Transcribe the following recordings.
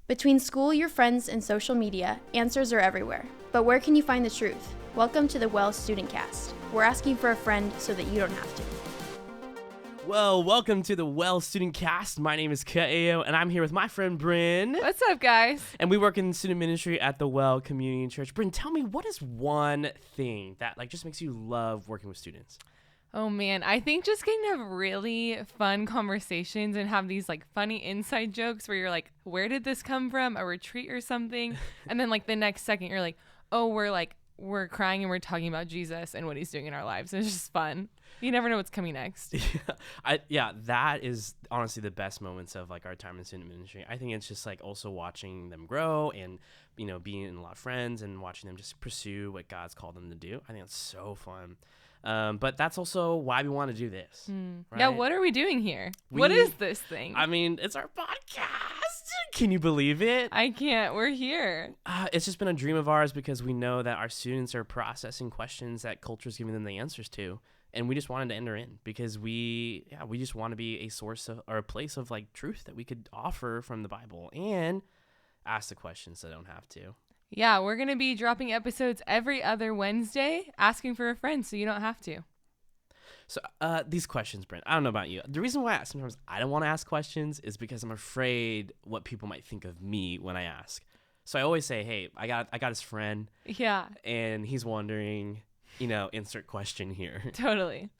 Between school, your friends, and social media, answers are everywhere. But where can you find the truth? Welcome to the Well StudentCast. We're asking for a friend so that you don't have to. Well, welcome to the Well StudentCast. My name is Ka'eo, and I'm here with my friend Brynn. What's up, guys? And we work in student ministry at the Well Community Church. Brynn, tell me, what is one thing that just makes you love working with students? Oh man, I think just getting to have really fun conversations and have these funny inside jokes where you're like, where did this come from? A retreat or something? And then the next second you're like, oh, we're crying and we're talking about Jesus and what he's doing in our lives. And it's just fun. You never know what's coming next. Yeah, that is honestly the best moments of our time in student ministry. I think it's just also watching them grow and being in a lot of friends and watching them just pursue what God's called them to do. I think it's so fun. But that's also why we want to do this. Right? Yeah, what are we doing here? What is this thing? I mean, it's our podcast. Can you believe it? I can't. We're here. It's just been a dream of ours because we know that our students are processing questions that culture's giving them the answers to. And we just wanted to enter in because we just want to be a source of, or a place of truth that we could offer from the Bible and ask the questions so they don't have to. Yeah, we're going to be dropping episodes every other Wednesday, asking for a friend so you don't have to. So these questions, Brent, I don't know about you. The reason why sometimes I don't want to ask questions is because I'm afraid what people might think of me when I ask. So I always say, hey, I got this friend. Yeah. And he's wondering, insert question here. Totally.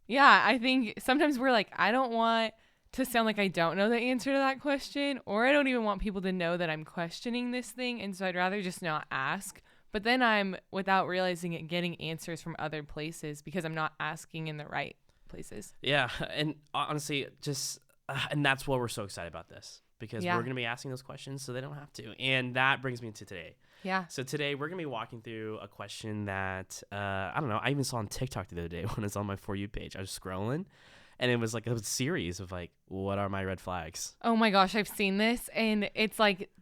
Yeah, I think sometimes we're I don't want to sound like I don't know the answer to that question, or I don't even want people to know that I'm questioning this thing, and so I'd rather just not ask. But then I'm, without realizing it, getting answers from other places because I'm not asking in the right places. Yeah, and honestly, and that's why we're so excited about this, because we're going to be asking those questions so they don't have to. And that brings me to today. Yeah. So today we're going to be walking through a question that, I don't know, I even saw on TikTok the other day when it's on my For You page. I was scrolling. And it was a series of what are my red flags? Oh my gosh, I've seen this. And it's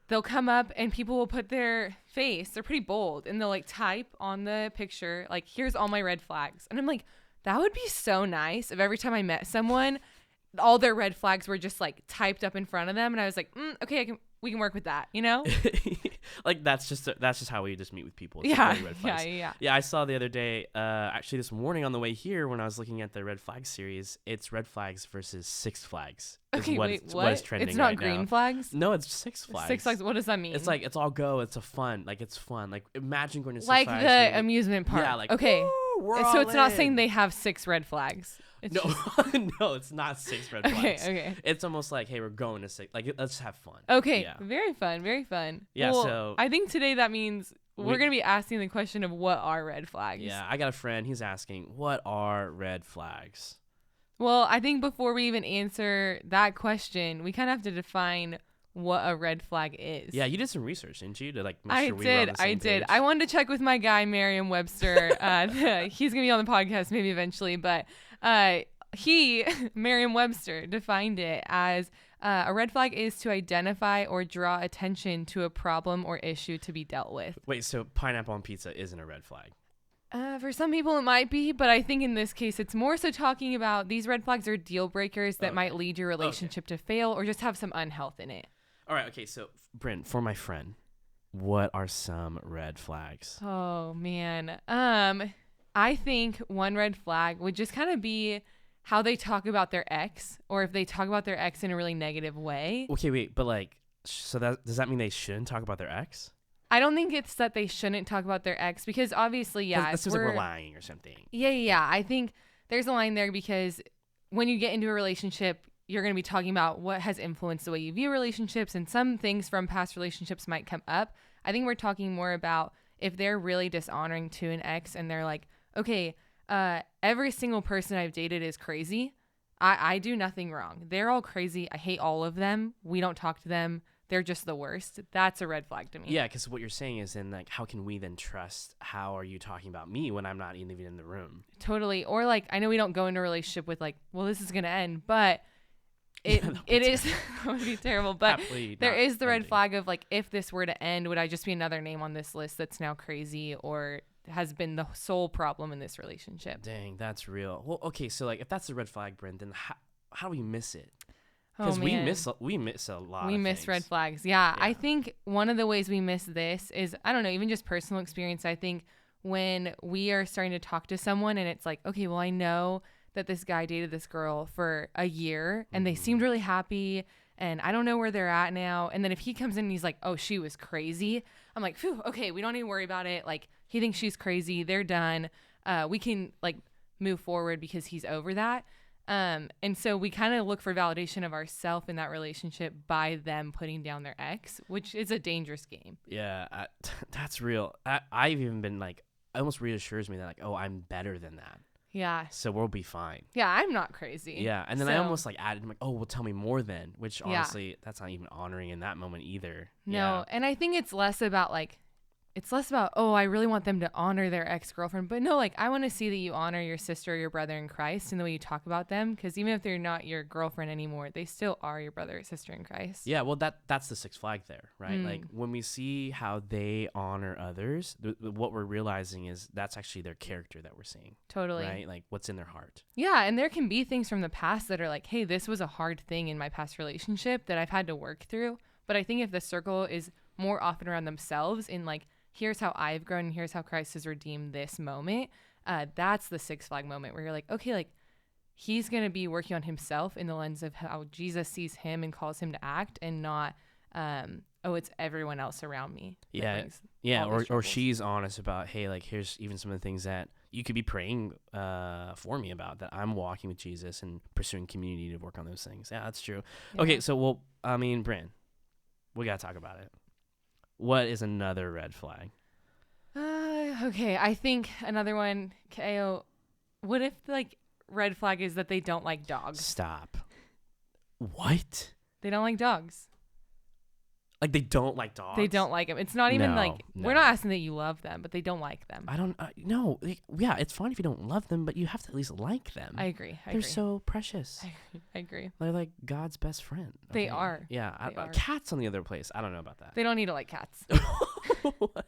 they'll come up and people will put their face, they're pretty bold, and they'll type on the picture, here's all my red flags. And I'm like, that would be so nice if every time I met someone, all their red flags were just typed up in front of them. And I was like, okay, we can work with that, That's just how we just meet with people. It's yeah, red flags. yeah. Yeah, I saw the other day, actually this morning on the way here when I was looking at the red flag series, it's red flags versus Six Flags. Okay, what is trending it's not right green now. flags? No, it's Six Flags. Six Flags, what does that mean? It's it's all go. It's fun. It's fun. Imagine going to Six Flags. The amusement park. Yeah, okay. So it's not saying in. they have 6 red flags. It's no, just... no, it's not 6 red flags. Okay. It's almost hey, we're going to 6. Let's have fun. Okay. Yeah. Very fun. Very fun. Yeah. Well, So I think today that means we're going to be asking the question of what are red flags. Yeah. I got a friend. He's asking, what are red flags? Well, I think before we even answer that question, we kind of have to define what a red flag is. Yeah, you did some research, didn't you? To make sure I we were on the same did. page? I wanted to check with my guy Merriam-Webster. He's gonna be on the podcast maybe eventually, but Merriam-Webster defined it as a red flag is to identify or draw attention to a problem or issue to be dealt with. Wait, so pineapple on pizza isn't a red flag? For some people it might be, but I think in this case it's more so talking about these red flags are deal breakers that might lead your relationship to fail or just have some unhealth in it. All right, okay, so Brynn, for my friend, what are some red flags? Oh man. I think one red flag would just kind of be how they talk about their ex, or if they talk about their ex in a really negative way. Okay, wait, but so does that mean they shouldn't talk about their ex? I don't think it's that they shouldn't talk about their ex because obviously, yeah. This seems like we're lying or something. Yeah. I think there's a line there because when you get into a relationship, you're going to be talking about what has influenced the way you view relationships, and some things from past relationships might come up. I think we're talking more about if they're really dishonoring to an ex and they're like, okay, every single person I've dated is crazy. I do nothing wrong. They're all crazy. I hate all of them. We don't talk to them. They're just the worst. That's a red flag to me. Yeah, because what you're saying is then how can we then trust how are you talking about me when I'm not even in the room? Totally. Or I know we don't go into a relationship with well, this is going to end, but it is that would be terrible, but there is the red flag of if this were to end, would I just be another name on this list that's now crazy or has been the sole problem in this relationship? Dang, that's real. Well, okay, so if that's the red flag, Brynn, then how do we miss it? Because we man. miss a lot. We of miss things. red flags. Yeah. Yeah. I think one of the ways we miss this is, I don't know, even just personal experience. I think when we are starting to talk to someone and it's like, okay, well, I know that this guy dated this girl for a year and they seemed really happy and I don't know where they're at now. And then if he comes in and he's like, oh, she was crazy. I'm like, phew, okay, we don't need to worry about it. Like, he thinks she's crazy. They're done. We can like move forward because he's over that. And so we kind of look for validation of ourselves in that relationship by them putting down their ex, which is a dangerous game. Yeah, that's real. I've even been like, it almost reassures me that like, oh, I'm better than that. Yeah. So we'll be fine. Yeah, I'm not crazy. Yeah, and then I almost like added, I'm like, oh, well, tell me more then, which Yeah. honestly, that's not even honoring in that moment either. No, and I think it's less about like, oh, I really want them to honor their ex-girlfriend. But no, like, I want to see that you honor your sister or your brother in Christ and the way you talk about them. Because even if they're not your girlfriend anymore, they still are your brother or sister in Christ. Yeah, well, that's the sixth flag there, right? Like, when we see how they honor others, what we're realizing is that's actually their character that we're seeing. Totally. Right? Like, what's in their heart. Yeah, and there can be things from the past that are like, hey, this was a hard thing in my past relationship that I've had to work through. But I think if the circle is more often around themselves in like, here's how I've grown and here's how Christ has redeemed this moment, that's the six flag moment where you're like, okay, like he's going to be working on himself in the lens of how Jesus sees him and calls him to act, and not, oh, it's everyone else around me. Yeah. Or she's honest about, hey, like here's even some of the things that you could be praying for me about, that I'm walking with Jesus and pursuing community to work on those things. Yeah, that's true. Yeah. Okay, so Brynn, we got to talk about it. What is another red flag? Okay, I think another one, Ka'eo, what if like red flag is that they don't like dogs? Stop. What? They don't like dogs. Like they don't like dogs? They don't like them. It's not even No, like, no. we're not asking that you love them, but they don't like them. I don't, no. Yeah, it's fine if you don't love them, but you have to at least like them. I agree. They're so precious. I agree. They're like God's best friend. They Okay. are. Yeah. They are. Cats on the other place. I don't know about that. They don't need to like cats. What?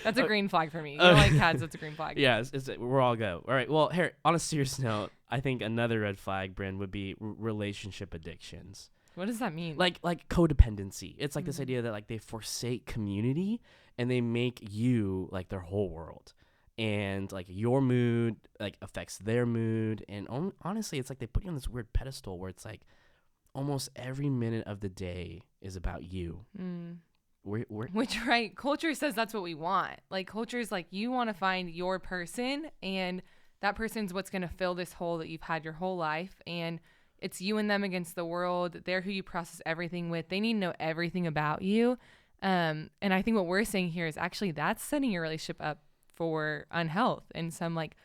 That's a green flag for me. You don't like cats, that's a green flag. Yeah, we're all go. All right. Well, here, on a serious note, I think another red flag, Brynn, would be relationship addictions. What does that mean? Like codependency. It's like this idea that like they forsake community and they make you like their whole world, and like your mood like affects their mood, and honestly, it's like they put you on this weird pedestal where it's like almost every minute of the day is about you. Which, right, culture says that's what we want. Like, culture is like, you want to find your person, and that person's what's going to fill this hole that you've had your whole life, and it's you and them against the world. They're who you process everything with. They need to know everything about you. And I think what we're saying here is actually that's setting your relationship up for unhealth and some like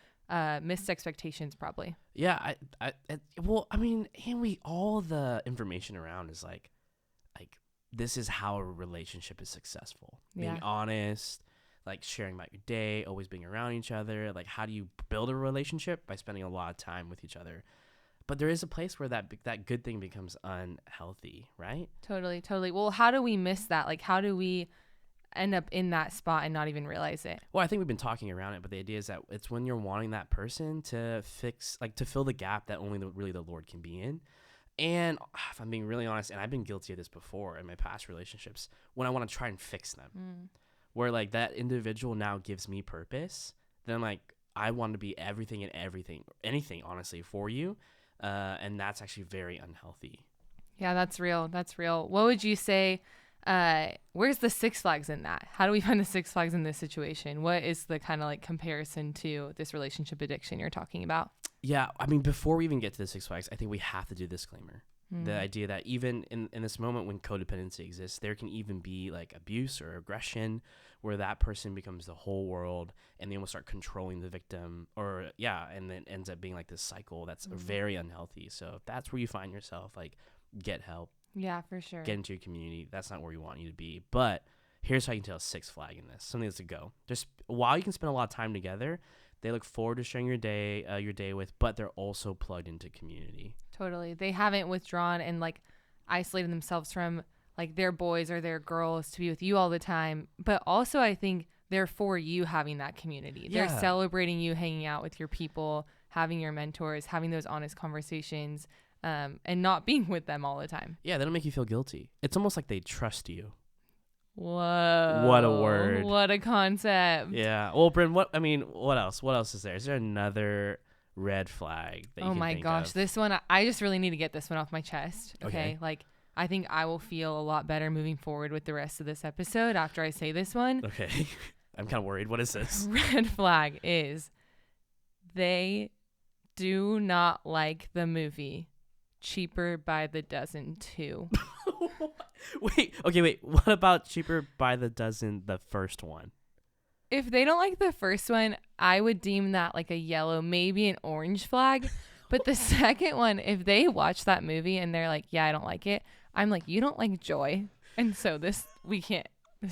missed expectations probably. Yeah, I mean, and all the information around is like this is how a relationship is successful. Being honest, like sharing about your day, always being around each other. Like, how do you build a relationship? By spending a lot of time with each other. But there is a place where that good thing becomes unhealthy, right? Totally. Well, how do we miss that? Like, how do we end up in that spot and not even realize it? Well, I think we've been talking around it, but the idea is that it's when you're wanting that person to to fill the gap that only really the Lord can be in. And if I'm being really honest, and I've been guilty of this before in my past relationships, when I want to try and fix them, where like that individual now gives me purpose, then like I want to be everything and anything, honestly, for you. And that's actually very unhealthy. Yeah, that's real. What would you say? Where's the six flags in that? How do we find the six flags in this situation? What is the kind of like comparison to this relationship addiction you're talking about? Yeah, I mean, before we even get to the six flags, I think we have to do disclaimer. The idea that even in this moment when codependency exists, there can even be like abuse or aggression where that person becomes the whole world and they almost start controlling the victim, and then ends up being like this cycle that's very unhealthy. So if that's where you find yourself, like, get help. Yeah, for sure. Get into your community. That's not where we want you to be. But here's how you can tell a six flag in this. Something that's a go. Just while you can spend a lot of time together, they look forward to sharing your day with, but they're also plugged into community. Totally. They haven't withdrawn and like isolated themselves from like their boys or their girls to be with you all the time. But also I think they're for you having that community. Yeah. They're celebrating you hanging out with your people, having your mentors, having those honest conversations. and not being with them all the time. Yeah, they don't make you feel guilty. It's almost like they trust you. Whoa. What a word. What a concept. Yeah. Well, Brynn, what else? What else is there? Is there another red flag that you Oh can my think gosh, of? this one, I just really need to get this one off my chest. Okay. Like, I think I will feel a lot better moving forward with the rest of this episode after I say this one. Okay. I'm kind of worried. What is this? Red flag is they do not like the movie Cheaper by the Dozen 2. Wait. What about Cheaper by the Dozen, the first one? If they don't like the first one, I would deem that like a yellow, maybe an orange flag. But the second one, if they watch that movie and they're like, yeah, I don't like it, I'm like, you don't like joy. And so this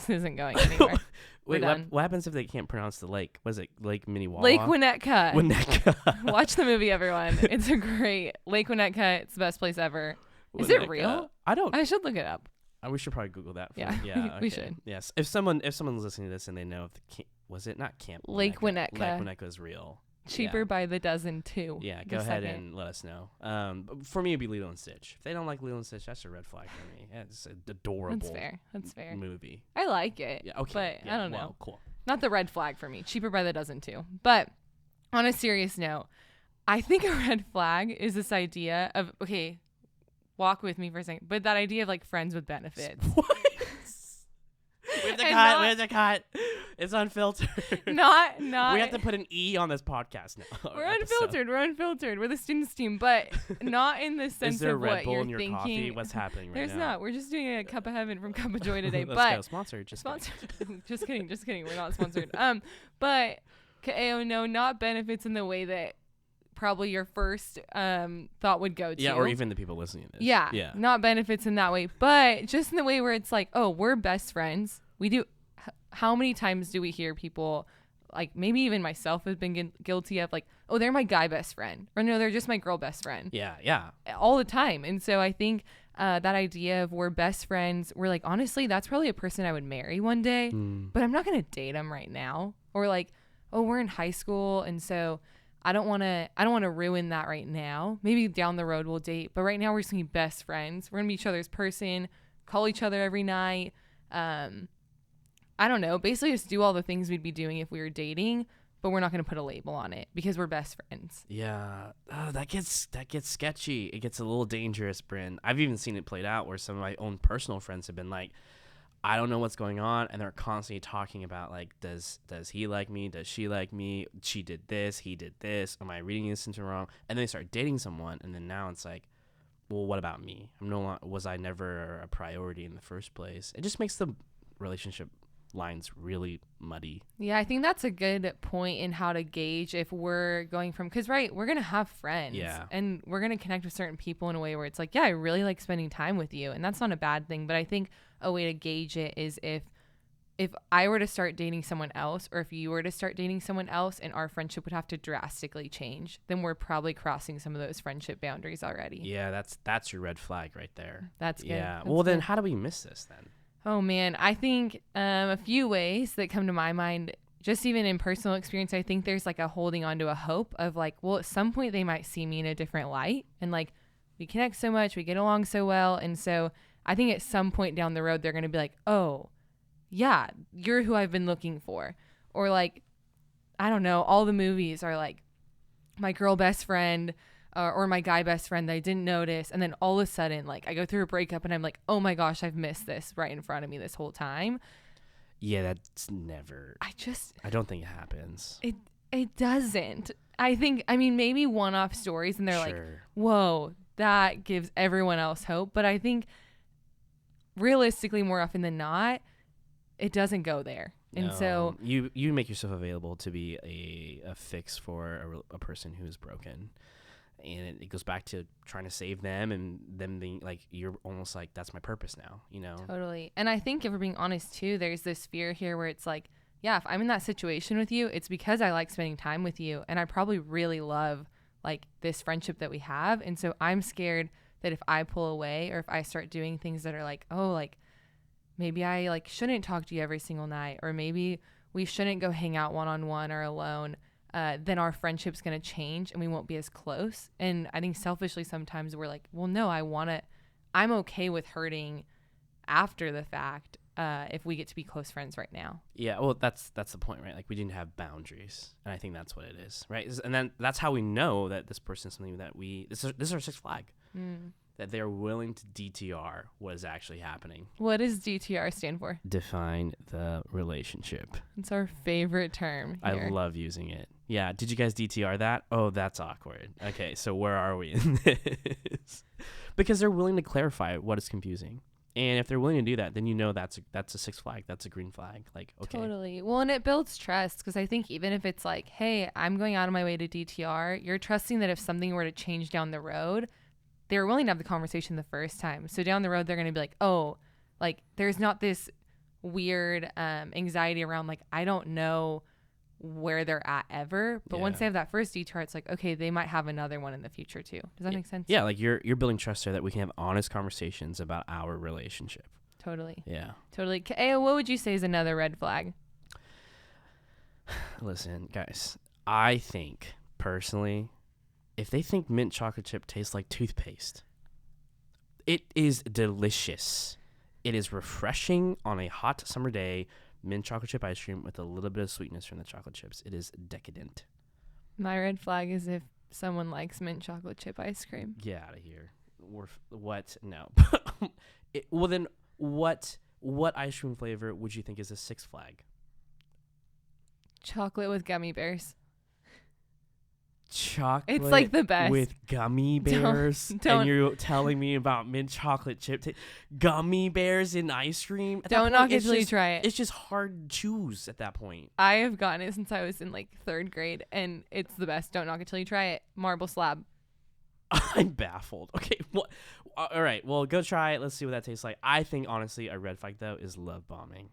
isn't going anywhere. Wait, what happens if they can't pronounce the lake? Was it Lake Minnewawa? Lake Winnetka. Winnetka. Watch the movie, everyone. It's a great Lake Winnetka. It's the best place ever. Is it real? I should look it up. We should probably Google that. Yeah, Yeah. we okay. should. Yes. If someone's listening to this and they know if was it not Camp Lake Winnetka. Lake Winnetka is real. Cheaper by the Dozen 2. Yeah, go ahead and let us know. But for me, it'd be Lilo and Stitch. If they don't like Lilo and Stitch, that's a red flag for me. Yeah, it's an adorable That's fair. movie. I like it. Yeah, okay. But I don't know. Well, cool. Not the red flag for me. Cheaper by the Dozen 2. But on a serious note, I think a red flag is this idea of, okay, walk with me for a second, but that idea of like friends with benefits. What? We have to cut. It's unfiltered. Not. We have to put an E on this podcast now. We're unfiltered. We're the students team, but not in the sense Is there of Red what Bull you're in your thinking. coffee? What's happening right There's now? not. We're just doing a cup of heaven from Cup of Joy today. Let's but go. Sponsored. Just kidding. just kidding. We're not sponsored. But Ka'eo, no, not benefits in the way that probably your first thought would go to. Yeah, or even the people listening to this. Yeah. Not benefits in that way, but just in the way where it's like, oh, we're best friends. We do. How many times do we hear people, like maybe even myself have been guilty of like, oh, they're my guy best friend, or no, they're just my girl best friend. Yeah. All the time. And so I think that idea of we're best friends, we're like, honestly, that's probably a person I would marry one day, but I'm not going to date them right now. Or like, oh, we're in high school, and so I don't want to ruin that right now. Maybe down the road we'll date, but right now we're just gonna be best friends. We're gonna be each other's person, call each other every night. I don't know, basically just do all the things we'd be doing if we were dating, but we're not gonna put a label on it because we're best friends. Yeah. Oh, that gets sketchy. It gets a little dangerous, Brynn. I've even seen it played out where some of my own personal friends have been like, I don't know what's going on, and they're constantly talking about like, does he like me? Does she like me? She did this, he did this. Am I reading this into wrong? And then they start dating someone, and then now it's like, well, what about me? Was I never a priority in the first place? It just makes the relationship lines really muddy. Yeah, I think that's a good point in how to gauge if we're going from, because we're gonna have friends, and we're gonna connect with certain people in a way where it's like, yeah, I really like spending time with you, and that's not a bad thing. But I think a way to gauge it is if I were to start dating someone else, or if you were to start dating someone else, and our friendship would have to drastically change, then we're probably crossing some of those friendship boundaries already. Yeah, that's your red flag right there. That's good. Yeah. That's well, good. then how do we miss this then? Oh man, I think a few ways that come to my mind, just even in personal experience, I think there's like a holding on to a hope of like, well, at some point they might see me in a different light, and like we connect so much, we get along so well, and so I think at some point down the road they're going to be like, oh yeah, you're who I've been looking for. Or like, I don't know, all the movies are like my girl best friend or my guy best friend that I didn't notice, and then all of a sudden like I go through a breakup and I'm like, oh my gosh, I've missed this right in front of me this whole time. Yeah, that's never. I don't think it happens. It doesn't. I mean maybe one-off stories and they're like, whoa, that gives everyone else hope, but I think realistically more often than not it doesn't go there. And so you make yourself available to be a fix for a person who's broken. And it goes back to trying to save them and them being like, you're almost like, that's my purpose now, you know? Totally. And I think if we're being honest too, there's this fear here where it's like, yeah, if I'm in that situation with you, it's because I like spending time with you. And I probably really love like this friendship that we have. And so I'm scared that if I pull away or if I start doing things that are like, oh, like maybe I like shouldn't talk to you every single night, or maybe we shouldn't go hang out one-on-one or alone. then our friendship's going to change and we won't be as close. And I think selfishly sometimes we're like, well, no, I'm okay with hurting after the fact if we get to be close friends right now. Yeah, well, that's the point, right? Like, we didn't have boundaries, and I think that's what it is, right? And then that's how we know that this person is something that this is our sixth flag, that they're willing to DTR what is actually happening. What does DTR stand for? Define the relationship. It's our favorite term here. I love using it. Yeah, did you guys DTR that? Oh, that's awkward. Okay, so where are we in this? Because they're willing to clarify what is confusing. And if they're willing to do that, then you know that's a sixth flag. That's a green flag. Like, okay. Totally. Well, and it builds trust, because I think even if it's like, hey, I'm going out of my way to DTR, you're trusting that if something were to change down the road, they were willing to have the conversation the first time. So down the road, they're going to be like, oh, like there's not this weird anxiety around like, I don't know where they're at ever. But once they have that first DTR, it's like, okay, they might have another one in the future too. Does that make sense? Yeah, like you're building trust there that we can have honest conversations about our relationship. Totally. Yeah. Totally. Ka'eo, what would you say is another red flag? Listen, guys, I think personally, if they think mint chocolate chip tastes like toothpaste, it is delicious. It is refreshing on a hot summer day. Mint chocolate chip ice cream with a little bit of sweetness from the chocolate chips. It is decadent. My red flag is if someone likes mint chocolate chip ice cream. Get out of here. What? No. Well, then what ice cream flavor would you think is a sixth flag? Chocolate with gummy bears. Chocolate. It's like the best. With gummy bears. Don't. And you're telling me about mint chocolate chip. Gummy bears in ice cream? Don't knock it till you try it. It's just hard to choose at that point. I have gotten it since I was in like 3rd grade, and it's the best. Don't knock it till you try it. Marble slab. I'm baffled. Okay. What? All right. Well, go try it. Let's see what that tastes like. I think, honestly, a red flag, though, is love bombing.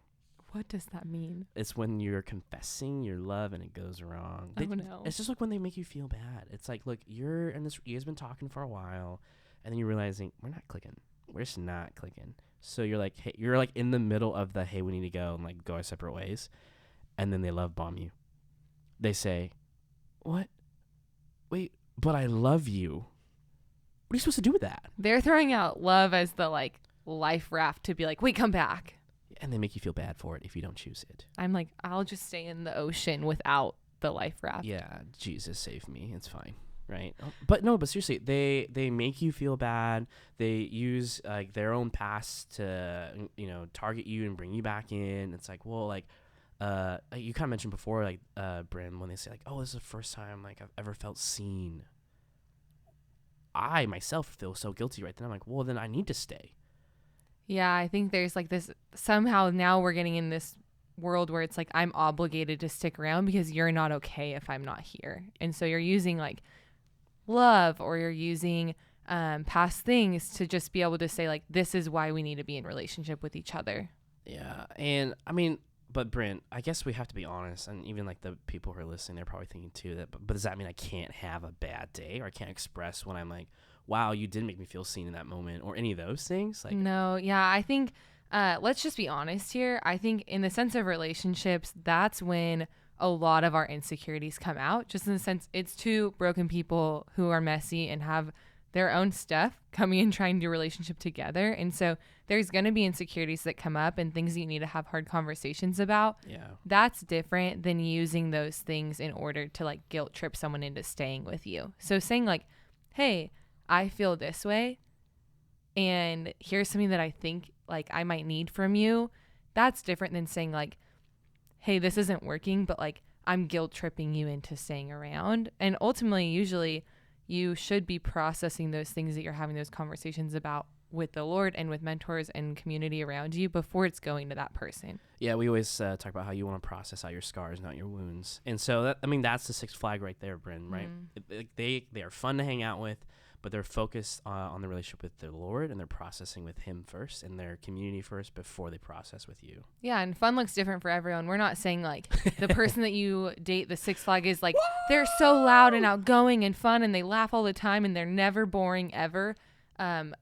What does that mean? It's when you're confessing your love and it goes wrong. Oh, no. It's just like when they make you feel bad. It's like, look, you guys been talking for a while, and then you're realizing we're not clicking. We're just not clicking. So you're like, hey, you're like in the middle of the, hey, we need to go and like go our separate ways. And then they love bomb you. They say, what? Wait, but I love you. What are you supposed to do with that? They're throwing out love as the like life raft to be like, wait, come back. And they make you feel bad for it if you don't choose it. I'm like, I'll just stay in the ocean without the life raft. Yeah, Jesus save me. It's fine, right? But seriously, they make you feel bad. They use like their own past to target you and bring you back in. It's like, well, like you kind of mentioned before, like Brynn, when they say like, oh, this is the first time like I've ever felt seen. I myself feel so guilty right then. I'm like, well, then I need to stay. Yeah, I think there's like this, somehow now we're getting in this world where it's like I'm obligated to stick around because you're not okay if I'm not here. And so you're using like love, or you're using past things to just be able to say like, this is why we need to be in relationship with each other. Yeah. And I mean, but Brynn, I guess we have to be honest, and even like the people who are listening, they're probably thinking too that, but does that mean I can't have a bad day, or I can't express when I'm like, wow, you did make me feel seen in that moment, or any of those things? Like, no, yeah, I think let's just be honest here. I think in the sense of relationships, that's when a lot of our insecurities come out, just in the sense it's two broken people who are messy and have their own stuff coming and trying to do a relationship together. And so there's going to be insecurities that come up and things that you need to have hard conversations about. Yeah. That's different than using those things in order to like guilt trip someone into staying with you. So saying like, hey, I feel this way, and here's something that I think like I might need from you. That's different than saying like, hey, this isn't working, but like I'm guilt tripping you into staying around. And ultimately, usually you should be processing those things that you're having those conversations about with the Lord and with mentors and community around you before it's going to that person. Yeah, we always talk about how you want to process out your scars, not your wounds. And so, that's the sixth flag right there, Brynn, right? They are fun to hang out with, but they're focused on the relationship with their Lord, and they're processing with Him first and their community first before they process with you. Yeah, and fun looks different for everyone. We're not saying like the person that you date, the sixth flag is like, they're so loud and outgoing and fun and they laugh all the time and they're never boring ever.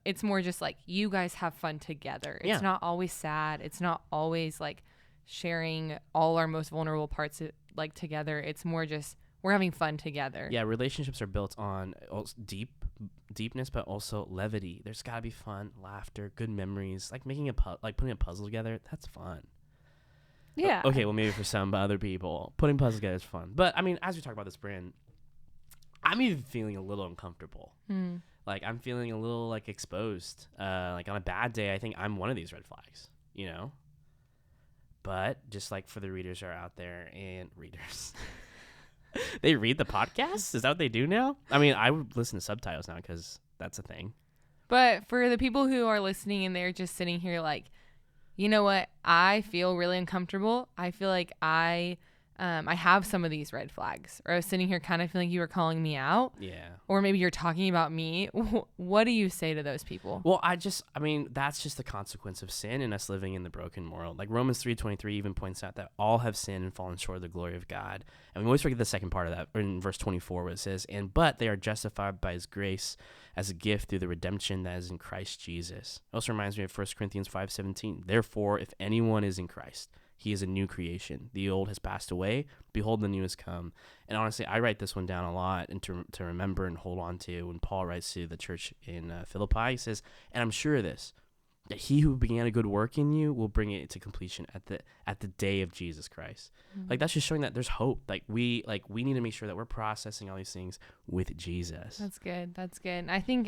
It's more just like you guys have fun together. It's not always sad. It's not always like sharing all our most vulnerable parts like together. It's more just we're having fun together. Yeah, relationships are built on deepness, but also levity. There's got to be fun, laughter, good memories, like making putting a puzzle together. That's fun. Yeah. Okay, well, maybe for some, but other people, putting puzzles together is fun. But I mean, as we talk about this, Brynn, I'm even feeling a little uncomfortable. Like, I'm feeling a little like exposed. Like on a bad day, I think I'm one of these red flags, you know. But just like for the readers who are out there and readers, they read the podcast. Is that what they do now? I mean, I would listen to subtitles now because that's a thing. But for the people who are listening and they're just sitting here like, you know what? I feel really uncomfortable. I feel like I have some of these red flags. Or I was sitting here kind of feeling you were calling me out. Yeah. Or maybe you're talking about me. What do you say to those people? Well, I mean, that's just the consequence of sin and us living in the broken world. Like Romans 3:23 even points out that all have sinned and fallen short of the glory of God. And we always forget the second part of that, in verse 24, where it says, but they are justified by his grace as a gift through the redemption that is in Christ Jesus. It also reminds me of 1 Corinthians 5:17. Therefore, if anyone is in Christ, he is a new creation. The old has passed away. Behold, the new has come. And honestly, I write this one down a lot and to remember and hold on to. When Paul writes to the church in Philippi, he says, and I'm sure of this, that he who began a good work in you will bring it to completion at the day of Jesus Christ. Like, that's just showing that there's hope. Like we need to make sure that we're processing all these things with Jesus. That's good. And I think,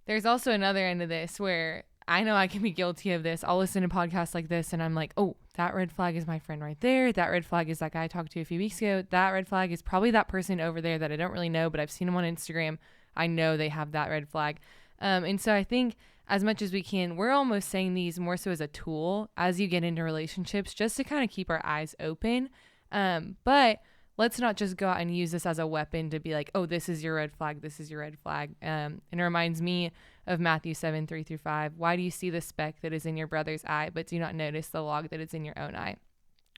there's also another end of this where I know I can be guilty of this. I'll listen to podcasts like this and I'm like, oh, that red flag is my friend right there. That red flag is that guy I talked to a few weeks ago. That red flag is probably that person over there that I don't really know, but I've seen them on Instagram. I know they have that red flag. And so I think as much as we can, we're almost saying these more so as a tool as you get into relationships, just to kind of keep our eyes open. But let's not just go out and use this as a weapon to be like, oh, this is your red flag. This is your red flag. And it reminds me of Matthew 7:3-5. Why do you see the speck that is in your brother's eye, but do not notice the log that is in your own eye?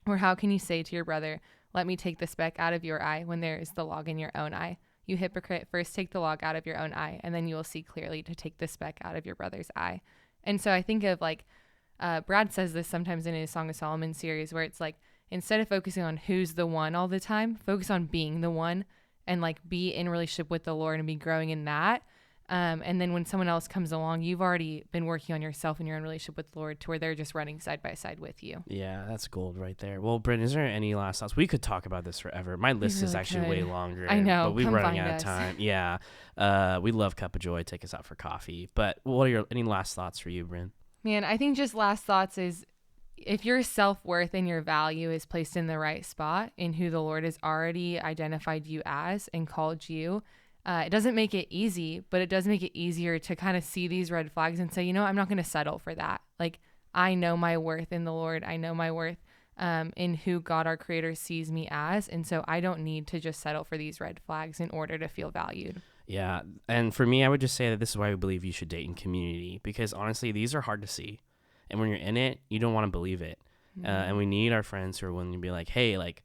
Or how can you say to your brother, let me take the speck out of your eye when there is the log in your own eye? You hypocrite, first take the log out of your own eye, and then you will see clearly to take the speck out of your brother's eye. And so I think of like, Brad says this sometimes in his Song of Solomon series, where it's like, instead of focusing on who's the one all the time, focus on being the one and like be in relationship with the Lord and be growing in that. And then when someone else comes along, you've already been working on yourself and your own relationship with the Lord to where they're just running side by side with you. Yeah, that's gold right there. Well, Brynn, is there any last thoughts? We could talk about this forever. My list is actually way longer. I know. But we're running out of us. time. Yeah. We love Cup of Joy. Take us out for coffee. But what are any last thoughts for you, Brynn? Man, I think just last thoughts is if your self-worth and your value is placed in the right spot in who the Lord has already identified you as and called you, it doesn't make it easy, but it does make it easier to kind of see these red flags and say, you know, I'm not going to settle for that. Like, I know my worth in the Lord. I know my worth in who God, our creator, sees me as. And so I don't need to just settle for these red flags in order to feel valued. Yeah. And for me, I would just say that this is why we believe you should date in community, because honestly, these are hard to see. And when you're in it, you don't want to believe it. And we need our friends who are willing to be like, hey, like,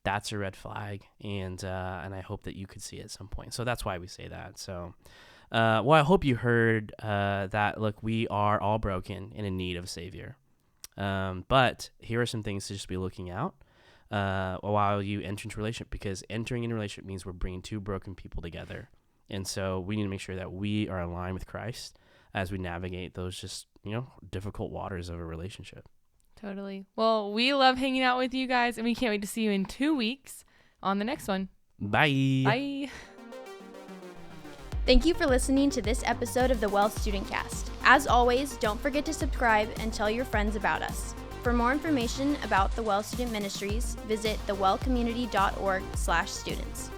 that's a red flag, and I hope that you could see it at some point. So that's why we say that. So, well, I hope you heard that, look, we are all broken and in need of a Savior. But here are some things to just be looking out while you enter into a relationship, because entering into a relationship means we're bringing two broken people together. And so we need to make sure that we are aligned with Christ as we navigate those just, difficult waters of a relationship. Totally. Well, we love hanging out with you guys, and we can't wait to see you in 2 weeks on the next one. Bye. Bye. Thank you for listening to this episode of the Well StudentCast. As always, don't forget to subscribe and tell your friends about us. For more information about the Well Student Ministries, visit thewellcommunity.org/students.